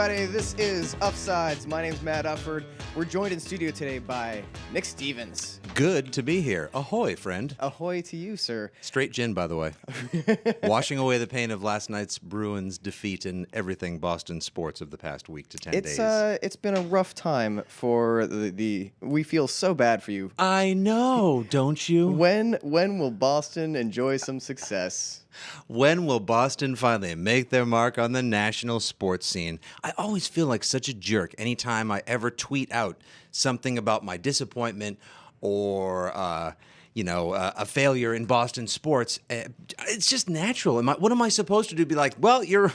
everybody. This is Uffsides. My name's Matt Ufford. We're joined in studio today by Nick Stevens. Good to be here. Ahoy, friend. Ahoy to you, sir. Straight gin, by the way. Washing away the pain of last night's Bruins defeat in everything Boston sports of the past week to 10 days. It's been a rough time for the. We feel so bad for you. I know, don't you? When will Boston enjoy some success? When will Boston finally make their mark on the national sports scene? I always feel like such a jerk anytime I ever tweet out something about my disappointment or, a failure in Boston sports. It's just natural. What am I supposed to do? Be like, well, you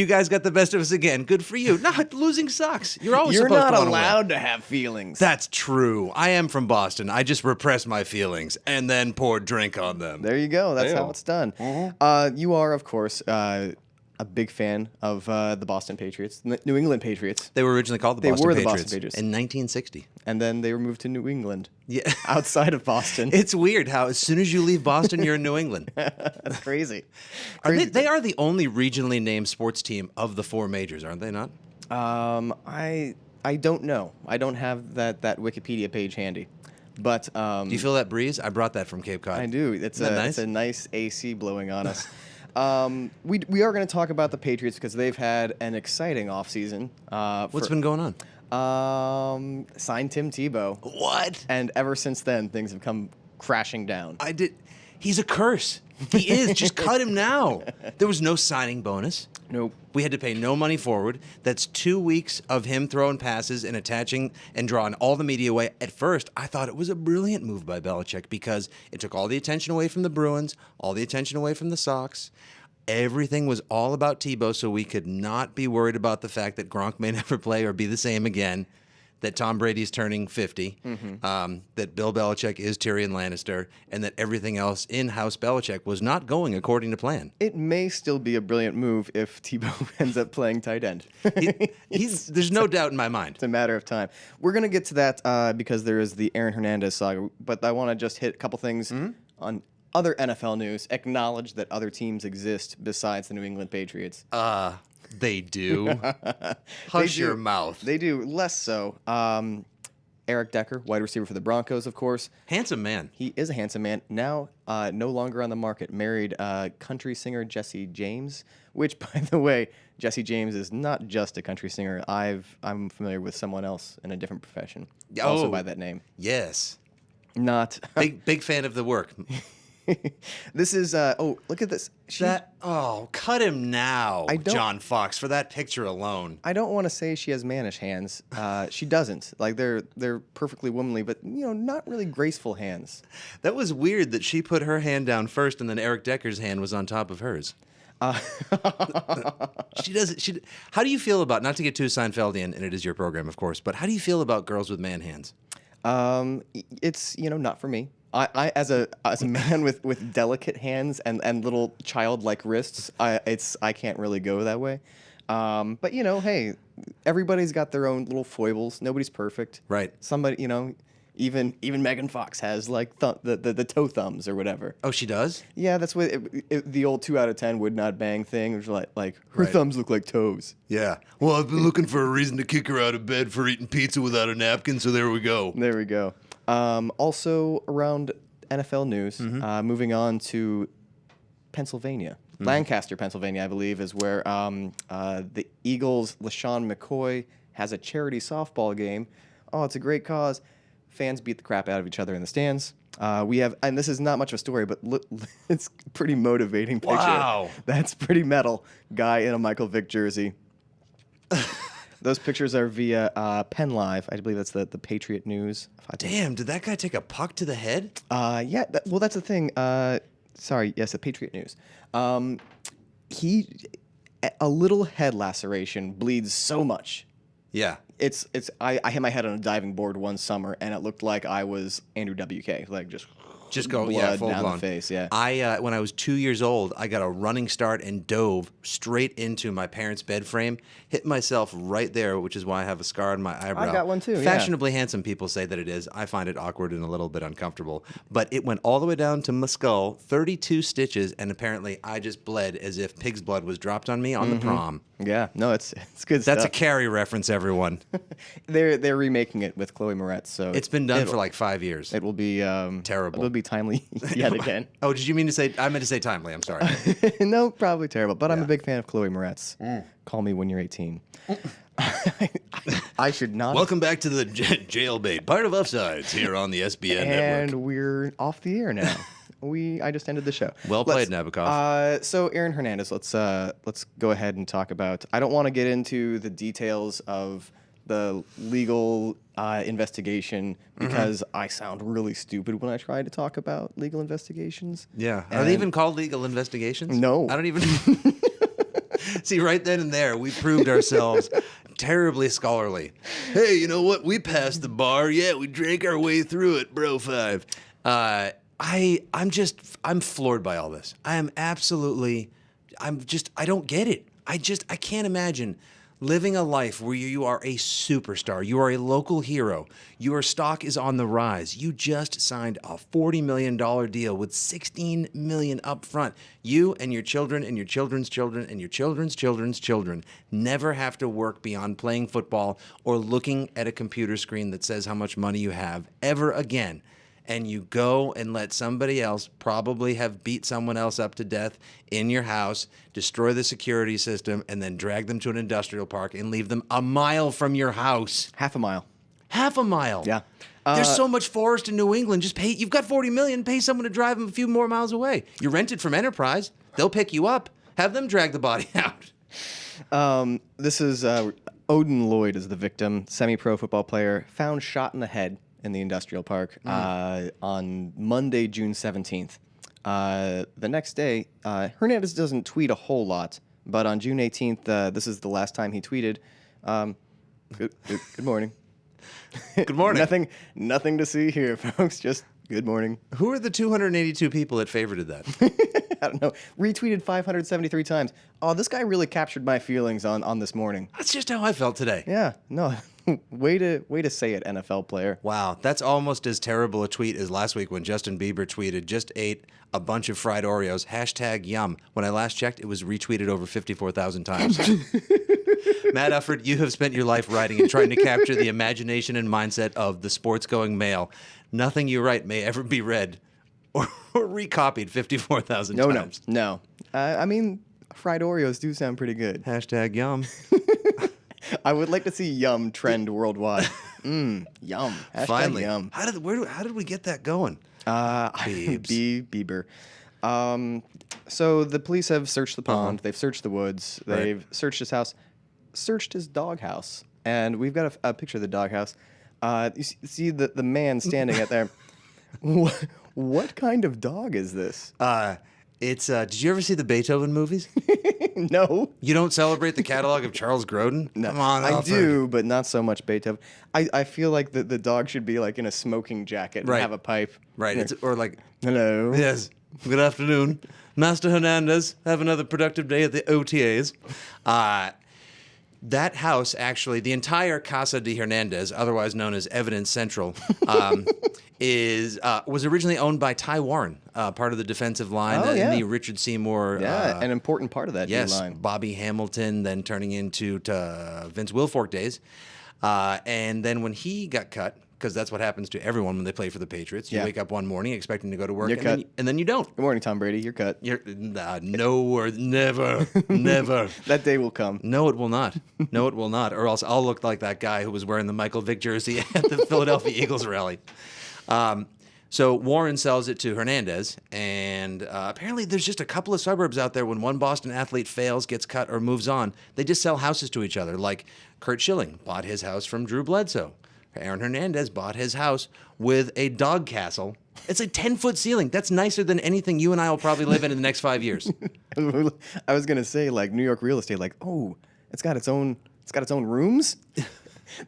guys got the best of us again. Good for you. No, losing sucks. You're always supposed to You're not win. allowed to have feelings. That's true. I am from Boston. I just repress my feelings and then pour drink on them. There you go. That's how it's done. Mm-hmm. You are, of course, a big fan of the Boston Patriots, the New England Patriots. They were originally called the Boston Patriots in 1960. And then they were moved to New England. Yeah. Outside of Boston. It's weird how as soon as you leave Boston, you're in New England. That's crazy. They are the only regionally named sports team of the four majors, aren't they not? I don't know. I don't have that Wikipedia page handy. But do you feel that breeze? I brought that from Cape Cod. I do. It's a nice AC blowing on us. We are going to talk about the Patriots because they've had an exciting offseason. What's been going on? Signed Tim Tebow. What? And ever since then, things have come crashing down. He's a curse. He is. Just cut him now. There was no signing bonus. Nope. We had to pay no money forward. That's 2 weeks of him throwing passes and attaching and drawing all the media away. At first, I thought it was a brilliant move by Belichick because it took all the attention away from the Bruins, all the attention away from the Sox. Everything was all about Tebow, so we could not be worried about the fact that Gronk may never play or be the same again, that Tom Brady's turning 50, that Bill Belichick is Tyrion Lannister, and that everything else in House Belichick was not going according to plan. It may still be a brilliant move if Tebow ends up playing tight end. There's no doubt in my mind. It's a matter of time. We're going to get to that because there is the Aaron Hernandez saga, but I want to just hit a couple things on other NFL news. Acknowledge that other teams exist besides the New England Patriots. They do. Hush your mouth. They do. Less so. Eric Decker, wide receiver for the Broncos, of course. Handsome man. He is a handsome man. Now, no longer on the market. Married country singer Jesse James, which, by the way, Jesse James is not just a country singer. I'm familiar with someone else in a different profession, also by that name. Yes. Not big fan of the work. This is look at this. Cut him now, John Fox, for that picture alone. I don't want to say she has mannish hands. She doesn't. Like they're perfectly womanly, but not really graceful hands. That was weird that she put her hand down first, and then Eric Decker's hand was on top of hers. She does. How do you feel about, not to get too Seinfeldian, and it is your program, of course, but how do you feel about girls with man hands? It's not for me. I as a man with delicate hands and little childlike wrists, I can't really go that way. But hey, everybody's got their own little foibles. Nobody's perfect. Right. Somebody, even Megan Fox has like the toe thumbs or whatever. Oh, she does? Yeah, that's what the old 2 out of 10 would not bang thing. Which like her thumbs look like toes. Yeah. Well, I've been looking for a reason to kick her out of bed for eating pizza without a napkin, so there we go. There we go. Also around NFL news, moving on to Pennsylvania. Lancaster, Pennsylvania, I believe, is where the Eagles' LaShawn McCoy has a charity softball game. Oh, it's a great cause. Fans beat the crap out of each other in the stands. We have, and this is not much of a story, but it's a pretty motivating picture. Wow. That's pretty metal. Guy in a Michael Vick jersey. Those pictures are via Penn Live. I believe that's the Patriot News. Damn, did that guy take a puck to the head? Yeah. That's the thing. Sorry. Yes, the Patriot News. A little head laceration bleeds so much. Yeah. I hit my head on a diving board one summer, and it looked like I was Andrew WK. Like just Just go, blood full down blown. the face. Yeah. When I was 2 years old, I got a running start and dove straight into my parents' bed frame, hit myself right there, which is why I have a scar on my eyebrow. I got one too. Fashionably handsome people say that it is. I find it awkward and a little bit uncomfortable. But it went all the way down to my skull, 32 stitches, and apparently I just bled as if pig's blood was dropped on me on the prom. Yeah. No, it's good stuff. That's a Carrie reference, everyone. They're remaking it with Chloe Moretz, so It's been done for like 5 years. It will be Terrible. It will be timely yet again. Oh, did you mean to say? I meant to say timely. I'm sorry. No, probably terrible. But I'm Yeah. a big fan of Chloe Moretz. Call me when you're 18. I should not. Welcome back to the jailbait, part of Uffsides here on the SBN And network. we're off the air now. I just ended the show. Well played, Nabokov. So Aaron Hernandez, let's go ahead and talk about. I don't want to get into the details of the legal investigation because I sound really stupid when I try to talk about legal investigations. Yeah. Are they even called legal investigations? No. I don't even. See, right then and there, we proved ourselves terribly scholarly. Hey, you know what? We passed the bar. Yeah, we drank our way through it, bro. 5. I'm floored by all this. I don't get it. I can't imagine living a life where you are a superstar. You are a local hero. Your stock is on the rise. You just signed a $40 million deal with $16 million up front. You and your children and your children's children and your children's children's children never have to work beyond playing football or looking at a computer screen that says how much money you have ever again. And you go and let somebody else probably have beat someone else up to death in your house, destroy the security system, and then drag them to an industrial park and leave them a mile from your house. Half a mile. Half a mile. Yeah. There's so much forest in New England. Just pay. You've got $40 million. Pay someone to drive them a few more miles away. You're rented from Enterprise. They'll pick you up. Have them drag the body out. This is Odin Lloyd is the victim, semi-pro football player, found shot in the head in the industrial park on Monday, June 17th. The next day, Hernandez doesn't tweet a whole lot, but on June 18th, this is the last time he tweeted. Good morning. Good morning. Nothing to see here, folks. Just good morning. Who are the 282 people that favorited that? I don't know. Retweeted 573 times. Oh, this guy really captured my feelings on this morning. That's just how I felt today. Yeah. No. Way to say it, NFL player. Wow, that's almost as terrible a tweet as last week when Justin Bieber tweeted, just ate a bunch of fried Oreos, #yum. When I last checked, it was retweeted over 54,000 times. Matt Ufford, you have spent your life writing and trying to capture the imagination and mindset of the sports-going male. Nothing you write may ever be read or recopied 54,000 times. No. I mean, fried Oreos do sound pretty good. #yum. I would like to see yum trend worldwide. Yum. Finally. Yum. How did we get that going? Bieber. So the police have searched the pond. They've searched the woods. They've searched his house. Searched his doghouse. And we've got a picture of the doghouse. You see the man standing out there. What kind of dog is this? It's. Did you ever see the Beethoven movies? No. You don't celebrate the catalog of Charles Grodin? No, Come on, I Alfred. do, but not so much Beethoven. I feel like the dog should be like in a smoking jacket and Right. have a pipe. Right. It's, or like, Hello. yes, good afternoon. Master Hernandez, have another productive day at the OTAs. That house, actually, the entire Casa de Hernandez, otherwise known as Evidence Central, was originally owned by Ty Warren, part of the defensive line Oh, yeah. in the Richard Seymour. Yeah, an important part of that Yes, D-line. Bobby Hamilton, then turning into Vince Wilfork days. And then when he got cut, because that's what happens to everyone when they play for the Patriots. You Yeah. wake up one morning expecting to go to work, You're and then, cut. and then you don't. Good morning, Tom Brady. You're cut. You're no word, never, never. That day will come. No, it will not. No, it will not. Or else I'll look like that guy who was wearing the Michael Vick jersey at the Philadelphia Eagles rally. So Warren sells it to Hernandez, and apparently there's just a couple of suburbs out there when one Boston athlete fails, gets cut, or moves on, they just sell houses to each other. Like Kurt Schilling bought his house from Drew Bledsoe. Aaron Hernandez bought his house with a dog castle. It's a 10-foot ceiling. That's nicer than anything you and I will probably live in the next 5 years. I was gonna say like New York real estate, like it's got its own rooms.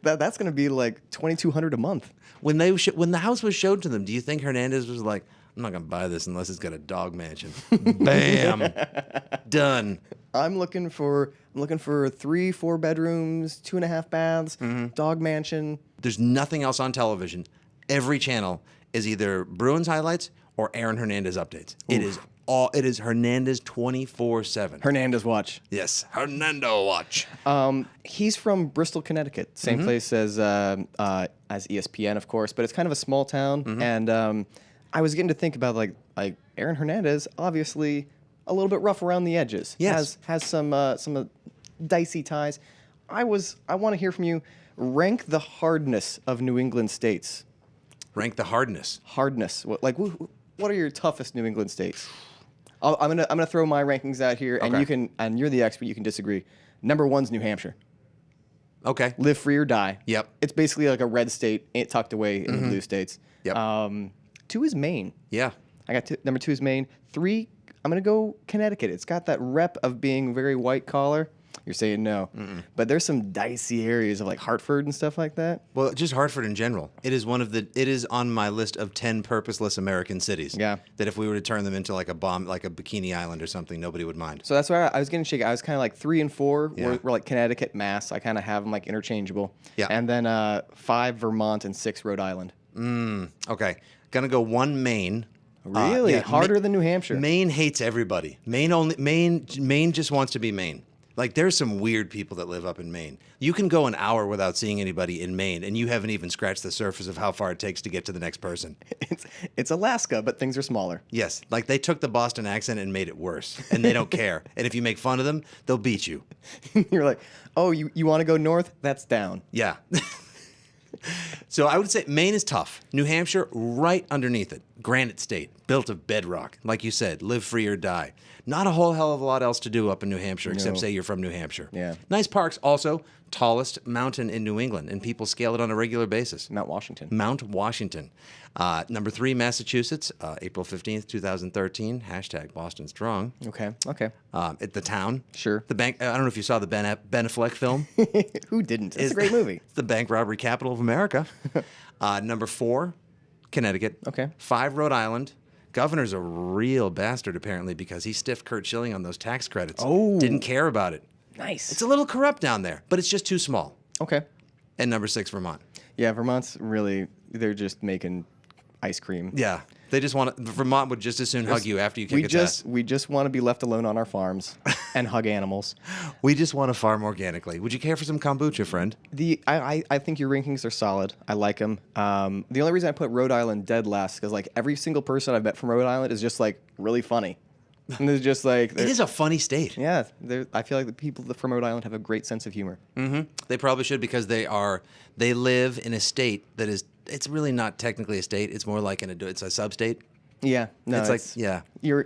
That's gonna be like $2,200 a month. When the house was showed to them, do you think Hernandez was like, I'm not gonna buy this unless it's got a dog mansion. Bam, done. I'm looking for 3-4 bedrooms, 2.5 baths, dog mansion. There's nothing else on television. Every channel is either Bruins highlights or Aaron Hernandez updates. It is Hernandez 24/7. Hernandez watch. Yes, Hernando watch. He's from Bristol, Connecticut, same place as ESPN, of course, but it's kind of a small town. And I was getting to think about like Aaron Hernandez, obviously a little bit rough around the edges. Yes, has some dicey ties. I want to hear from you. Rank the hardness of New England states. Rank the hardness. Hardness. What are your toughest New England states? I'm gonna throw my rankings out here, and you're the expert. You can disagree. Number 1's New Hampshire. Okay. Live free or die. Yep. It's basically like a red state tucked away in the blue states. Yep. 2 is Maine. Yeah. I got number 2 is Maine. 3, I'm gonna go Connecticut. It's got that rep of being very white collar. You're saying no, but there's some dicey areas of like Hartford and stuff like that. Well, just Hartford in general. It is on my list of 10 purposeless American cities. Yeah. That if we were to turn them into like a Bikini Island or something, nobody would mind. So that's why I was getting shaky. I was kind of like 3 and 4 were like Connecticut, Mass. I kind of have them like interchangeable. Yeah. And then 5 Vermont and 6 Rhode Island. Okay. Gonna go 1 Maine. Really? Harder than New Hampshire. Maine hates everybody. Maine just wants to be Maine. Like, there's some weird people that live up in Maine. You can go an hour without seeing anybody in Maine, and you haven't even scratched the surface of how far it takes to get to the next person. It's Alaska, but things are smaller. Yes, like they took the Boston accent and made it worse, and they don't care. And if you make fun of them, they'll beat you. You're like, oh, you want to go north? That's down. Yeah. So I would say Maine is tough. New Hampshire, right underneath it. Granite State, built of bedrock. Like you said, live free or die. Not a whole hell of a lot else to do up in New Hampshire, except say you're from New Hampshire. Yeah. Nice parks. Also, tallest mountain in New England, and people scale it on a regular basis. Mount Washington. Mount Washington. Number 3, Massachusetts, April 15th, 2013. # Boston Strong. Okay. At the town. Sure. The bank. I don't know if you saw the Ben Affleck film. Who didn't? It's a great movie. It's the bank robbery capital of America. Number 4, Connecticut. Okay. 5, Rhode Island. Governor's a real bastard, apparently, because he stiffed Kurt Schilling on those tax credits. Oh. Didn't care about it. Nice. It's a little corrupt down there, but it's just too small. Okay. And number 6, Vermont. Yeah, Vermont's really, they're just making ice cream. Yeah. They just want to, Vermont would just as soon hug you after you kick its ass. We just want to be left alone on our farms and hug animals. We just want to farm organically. Would you care for some kombucha, friend? I think your rankings are solid. I like them. The only reason I put Rhode Island dead last is because like every single person I've met from Rhode Island is just like really funny. And it's just like it is a funny state. Yeah, I feel like the people from Rhode Island have a great sense of humor. Mm-hmm. They probably should because they live in a state that is. It's really not technically a state. It's more like it's a sub-state. Yeah, no, it's like yeah. You're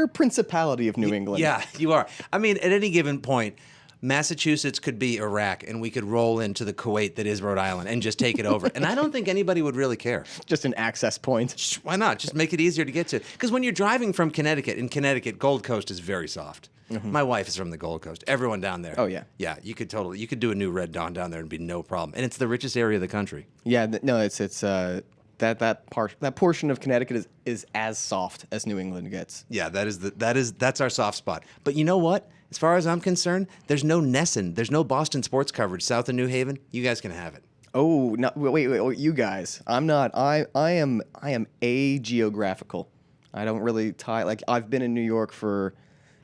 a principality of New England. Yeah, you are. I mean, at any given point, Massachusetts could be Iraq, and we could roll into the Kuwait that is Rhode Island and just take it over. And I don't think anybody would really care. Just an access point. Why not? Just make it easier to get to. Because when you're driving from Connecticut, in Connecticut, Gold Coast is very soft. Mm-hmm. My wife is from the Gold Coast. Everyone down there. Oh yeah. Yeah, you could do a new Red Dawn down there and be no problem. And it's the richest area of the country. Yeah, no, it's that portion of Connecticut is as soft as New England gets. Yeah, that's our soft spot. But you know what? As far as I'm concerned, there's no Nesson, there's no Boston sports coverage south of New Haven. You guys can have it. Oh, no, wait, you guys. I'm not. I am ageographical. I don't really tie. Like I've been in New York for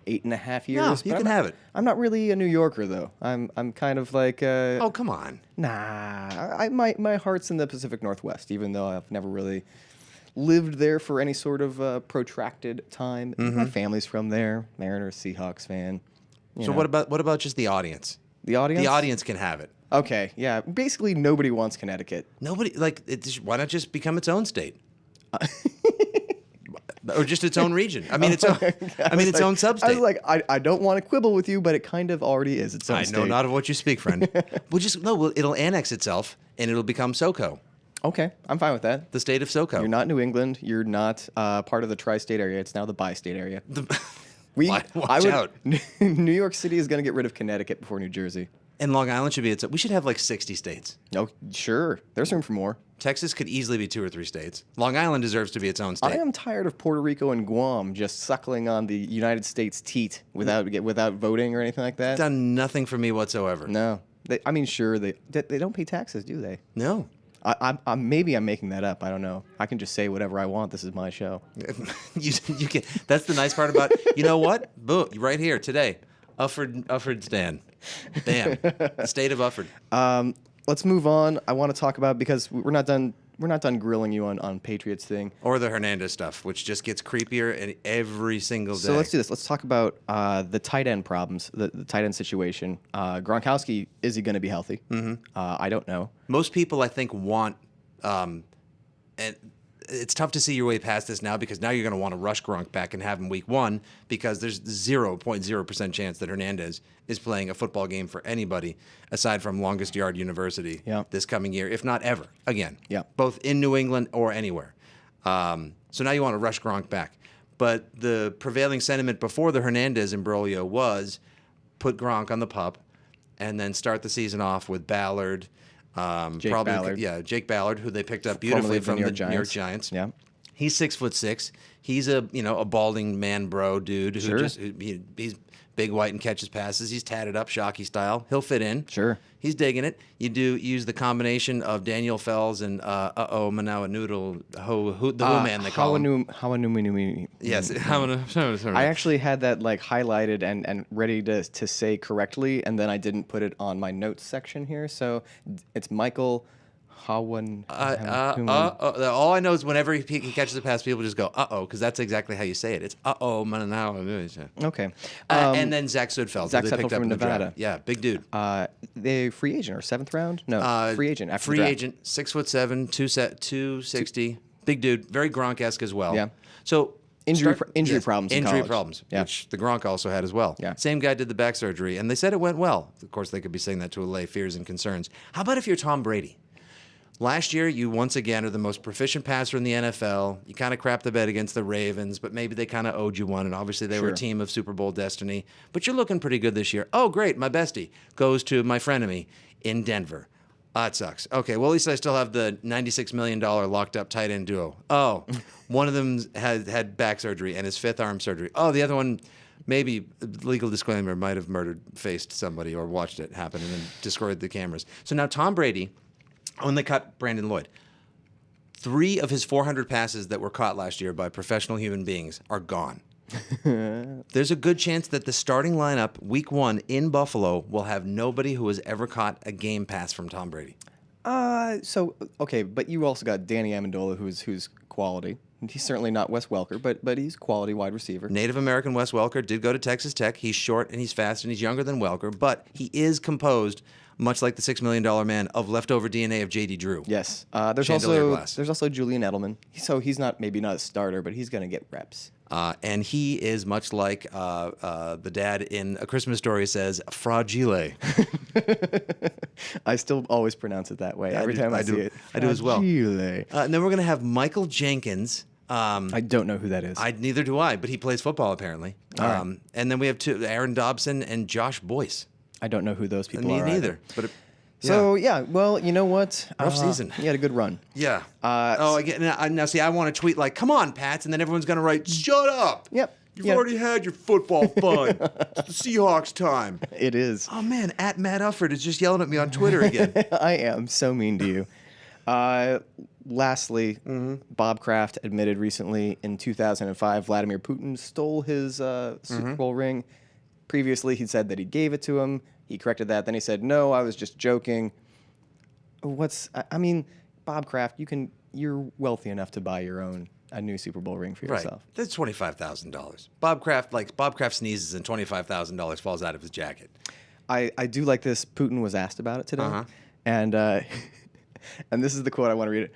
8.5 years. No, you can have it. I'm not really a New Yorker though. I'm kind of like. Oh come on. Nah, my heart's in the Pacific Northwest, even though I've never really lived there for any sort of protracted time. Mm-hmm. My family's from there. Mariners, Seahawks fan. So what about just the audience? The audience? The audience can have it. Okay, yeah. Basically, nobody wants Connecticut. Nobody why not just become its own state? Or just its own region. I mean, its own sub-state. I was like, I don't want to quibble with you, but it kind of already is its own state. I know not of what you speak, friend. It'll annex itself, and it'll become SoCo. Okay, I'm fine with that. The state of SoCo. You're not New England. You're not part of the tri-state area. It's now the bi-state area. Watch out. New York City is going to get rid of Connecticut before New Jersey. And Long Island should be we should have like 60 states. Oh, sure. There's room for more. Texas could easily be 2 or 3 states. Long Island deserves to be its own state. I am tired of Puerto Rico and Guam just suckling on the United States teat without voting or anything like that. Done nothing for me whatsoever. No. Sure, they don't pay taxes, do they? No. Maybe I'm making that up. I don't know. I can just say whatever I want. This is my show. you can. That's the nice part about. You know what? Boom! Right here today, Ufford's Dan. Bam. State of Ufford. Let's move on. I want to talk about, because we're not done grilling you on Patriots thing. Or the Hernandez stuff, which just gets creepier every single day. So let's do this. Let's talk about the tight end problems, the tight end situation. Gronkowski, is he going to be healthy? Mm-hmm. I don't know. Most people, I think, want, and it's tough to see your way past this now, because now you're going to want to rush Gronk back and have him week 1, because there's 0.0% chance that Hernandez is playing a football game for anybody aside from Longest Yard University this coming year, if not ever again. Yeah. Both in New England or anywhere. So now you want to rush Gronk back. But the prevailing sentiment before the Hernandez imbroglio was put Gronk on the pup and then start the season off with Ballard. Jake Ballard. Yeah, Jake Ballard, who they picked up beautifully from the New York Giants. Yeah. He's 6'6". He's a balding man bro dude who he's big, white, and catches passes. He's tatted up, Shockey style. He'll fit in. Sure. He's digging it. You use the combination of Daniel Fells and Manawa Noodle, the Who Man they call him. Yes. I actually had that highlighted and ready to say correctly, and then I didn't put it on my notes section here. So it's Michael Hawan. All I know is whenever he catches a pass, people just go, because that's exactly how you say it. It's Okay. And then Zach Sudfeld. Zach who they picked Sudfeld up from in the Nevada. draft. Yeah, big dude. They free agent or 7th round? No, free agent after the Free draft. agent, 6'7", 260. Big dude, very Gronk-esque as well. Yeah. So Injury problems in Injury college. problems, Yeah. which the Gronk also had as well. Yeah. Same guy did the back surgery, and they said it went well. Of course, they could be saying that to allay fears and concerns. How about if you're Tom Brady? Last year, you once again are the most proficient passer in the NFL. You kind of crapped the bed against the Ravens, but maybe they kind of owed you one, and obviously they were a team of Super Bowl destiny. But you're looking pretty good this year. Oh, great, my bestie goes to my frenemy in Denver. That sucks. Okay, well, at least I still have the $96 million locked-up tight end duo. Oh, one of them had back surgery and his 5th arm surgery. Oh, the other one, maybe, legal disclaimer, might have faced somebody or watched it happen and then destroyed the cameras. So now Tom Brady, when they cut Brandon Lloyd, 3 of his 400 passes that were caught last year by professional human beings are gone. There's a good chance that the starting lineup week 1 in Buffalo will have nobody who has ever caught a game pass from Tom Brady. Okay, but you also got Danny Amendola, who's quality. He's certainly not Wes Welker, but he's quality wide receiver. Native American Wes Welker did go to Texas Tech. He's short and he's fast and he's younger than Welker, but he is composed, much like the $6 million man, of leftover DNA of J.D. Drew. Yes. There's also Julian Edelman. So he's maybe not a starter, but he's going to get reps. And he is much like the dad in A Christmas Story says, fragile. I still always pronounce it that way every time I see it. I do as well. Fragile. And then we're going to have Michael Jenkins. I don't know who that is. Neither do I, but he plays football apparently. And then we have Aaron Dobson and Josh Boyce. I don't know who those people are. Me neither. But well, you know what? Rough season. You had a good run. Yeah. Now see, I want to tweet come on, Pats, and then everyone's going to write, shut up. Yep. You've already had your football fun. It's the Seahawks time. It is. Oh, man, @ Matt Ufford is just yelling at me on Twitter again. I am so mean to you. Lastly, Bob Kraft admitted recently in 2005 Vladimir Putin stole his Super Bowl ring. Previously, he said that he gave it to him. He corrected that. Then he said, no, I was just joking. Bob Kraft, you're wealthy enough to buy a new Super Bowl ring for yourself. Right. That's $25,000. Bob Kraft sneezes and $25,000 falls out of his jacket. I do like this. Putin was asked about it today. And and this is the quote. I want to read it.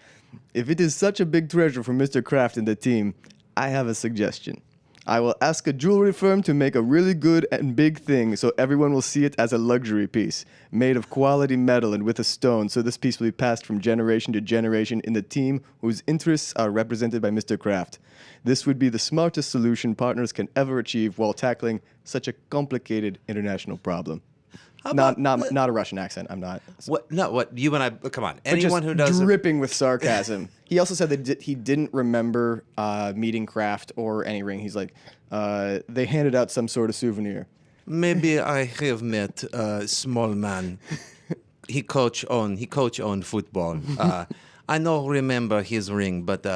If it is such a big treasure for Mr. Kraft and the team, I have a suggestion. I will ask a jewelry firm to make a really good and big thing so everyone will see it as a luxury piece, made of quality metal and with a stone, so this piece will be passed from generation to generation in the team whose interests are represented by Mr. Kraft. This would be the smartest solution partners can ever achieve while tackling such a complicated international problem. Not a Russian accent. I'm not. What? No, what? You and I, come on. Anyone who does dripping with sarcasm. He also said that he didn't remember meeting Kraft or any ring. He's like, they handed out some sort of souvenir. Maybe I have met a small man. He coach on football. I don't remember his ring, but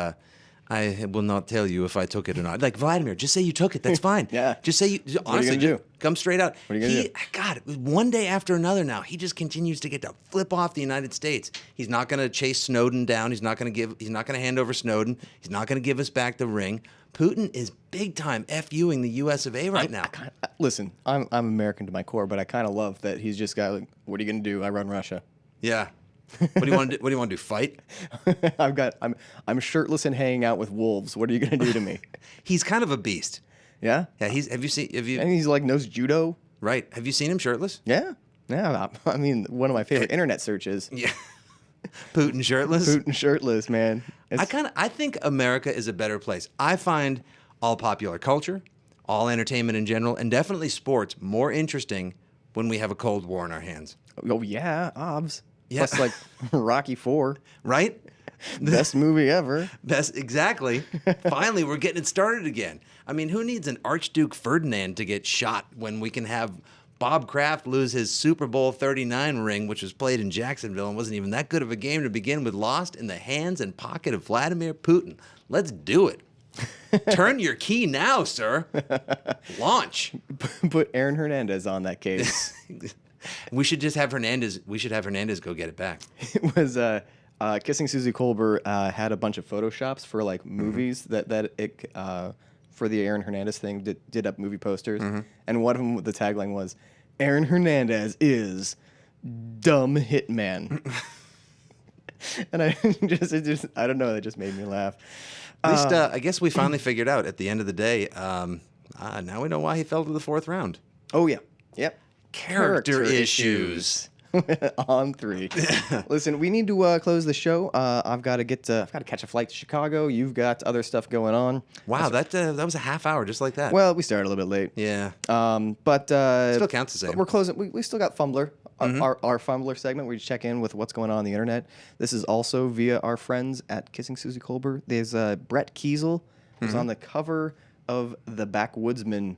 I will not tell you if I took it or not. Like, Vladimir, just say you took it. That's fine. Yeah. Just say you. Honestly, what are you gonna do? Come straight out. What are you gonna do? God, one day after another now, he just continues to get to flip off the United States. He's not going to chase Snowden down. He's not going to hand over Snowden. He's not going to give us back the ring. Putin is big time FUing the US of A right now. Listen, I'm American to my core, but I kind of love that he's just got like, what are you gonna do? I run Russia. Yeah. What do you want to do? What do you want to do? Fight? I'm shirtless and hanging out with wolves. What are you gonna do to me? He's kind of a beast. Yeah. Yeah. Have you? And he's like knows judo. Right. Have you seen him shirtless? Yeah. Yeah. I mean, one of my favorite internet searches. Yeah. Putin shirtless. Putin shirtless, man. I think America is a better place. I find all popular culture, all entertainment in general, and definitely sports more interesting when we have a Cold War in our hands. Oh yeah, obs. Yeah. Plus like Rocky IV. Right? Best movie ever. Best, exactly. Finally, we're getting it started again. I mean, who needs an Archduke Ferdinand to get shot when we can have Bob Kraft lose his Super Bowl 39 ring, which was played in Jacksonville and wasn't even that good of a game to begin with, lost in the hands and pocket of Vladimir Putin. Let's do it. Turn your key now, sir. Launch. Put Aaron Hernandez on that case. We should just have Hernandez. We should have Hernandez go get it back. It was Kissing Susie Colbert had a bunch of photoshops for like movies that it for the Aaron Hernandez thing did up movie posters, and one of them the tagline was Aaron Hernandez is dumb hitman. And I don't know, that just made me laugh. At least I guess we finally figured out at the end of the day. Now we know why he fell to the 4th round. Oh yeah, yep. Character issues. On 3. Listen, we need to close the show. I've got to catch a flight to Chicago. You've got other stuff going on. Wow, that was a half hour just like that. Well, we started a little bit late. Yeah. But still counts the same. We're closing. We still got Fumbler, our Fumbler segment where we check in with what's going on the internet. This is also via our friends at Kissing Susie Colbert. There's Brett Kiesel, who's on the cover of the Backwoodsman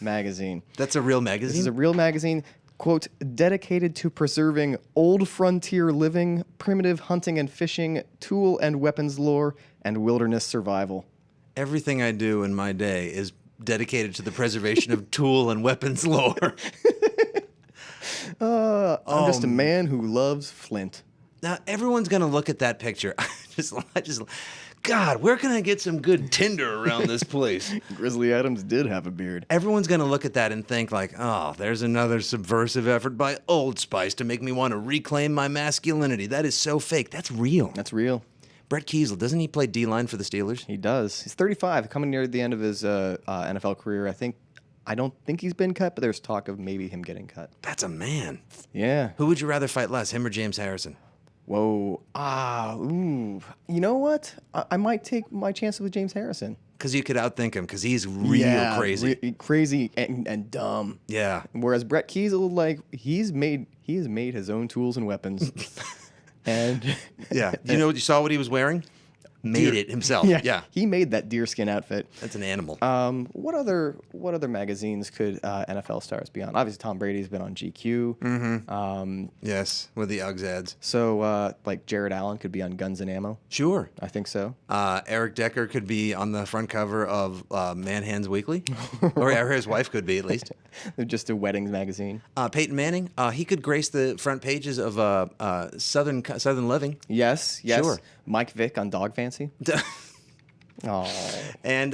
magazine. That's a real magazine? This is a real magazine. Quote, dedicated to preserving old frontier living, primitive hunting and fishing, tool and weapons lore, and wilderness survival. Everything I do in my day is dedicated to the preservation of tool and weapons lore. I'm just a man who loves Flint. Now, everyone's going to look at that picture. God, where can I get some good Tinder around this place? Grizzly Adams did have a beard. Everyone's going to look at that and think like, oh, there's another subversive effort by Old Spice to make me want to reclaim my masculinity. That is so fake. That's real. That's real. Brett Kiesel, doesn't he play D-line for the Steelers? He does. He's 35, coming near the end of his NFL career. I don't think he's been cut, but there's talk of maybe him getting cut. That's a man. Yeah. Who would you rather fight less, him or James Harrison? Whoa. Ooh. You know what? I might take my chances with James Harrison. Because you could outthink him, because he's real crazy. Crazy and dumb. Yeah. Whereas Brett Kiesel, like, he has made his own tools and weapons. And yeah. You saw what he was wearing? Made it himself. Yeah. He made that deerskin outfit. That's an animal. What other magazines could NFL stars be on? Obviously, Tom Brady's been on GQ. Mm-hmm. Yes, with the Uggs ads. So, like Jared Allen could be on Guns and Ammo. Sure. I think so. Eric Decker could be on the front cover of Man Hands Weekly. Or his wife could be, at least. Just a weddings magazine. Peyton Manning, he could grace the front pages of Southern Living. Yes. Sure. Mike Vick on Dog Fancy. Oh. And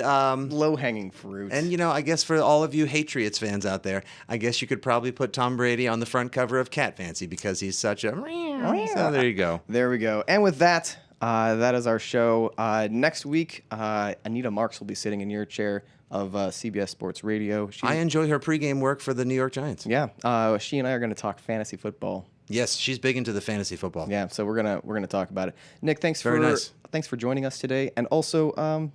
low-hanging fruit. And I guess for all of you Patriots fans out there, I guess you could probably put Tom Brady on the front cover of Cat Fancy because he's such a. So there you go. There we go. And with that, that is our show. Next week, Anita Marks will be sitting in your chair of CBS Sports Radio. I enjoy her pregame work for the New York Giants. Yeah. She and I are going to talk fantasy football. Yes, she's big into the fantasy football. Yeah, so we're gonna talk about it. Nick, thanks for joining us today, and also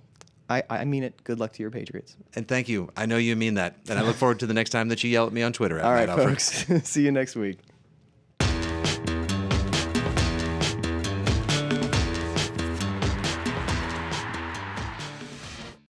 I mean it. Good luck to your Patriots. And thank you. I know you mean that. And I look forward to the next time that you yell at me on Twitter. All right, folks. See you next week.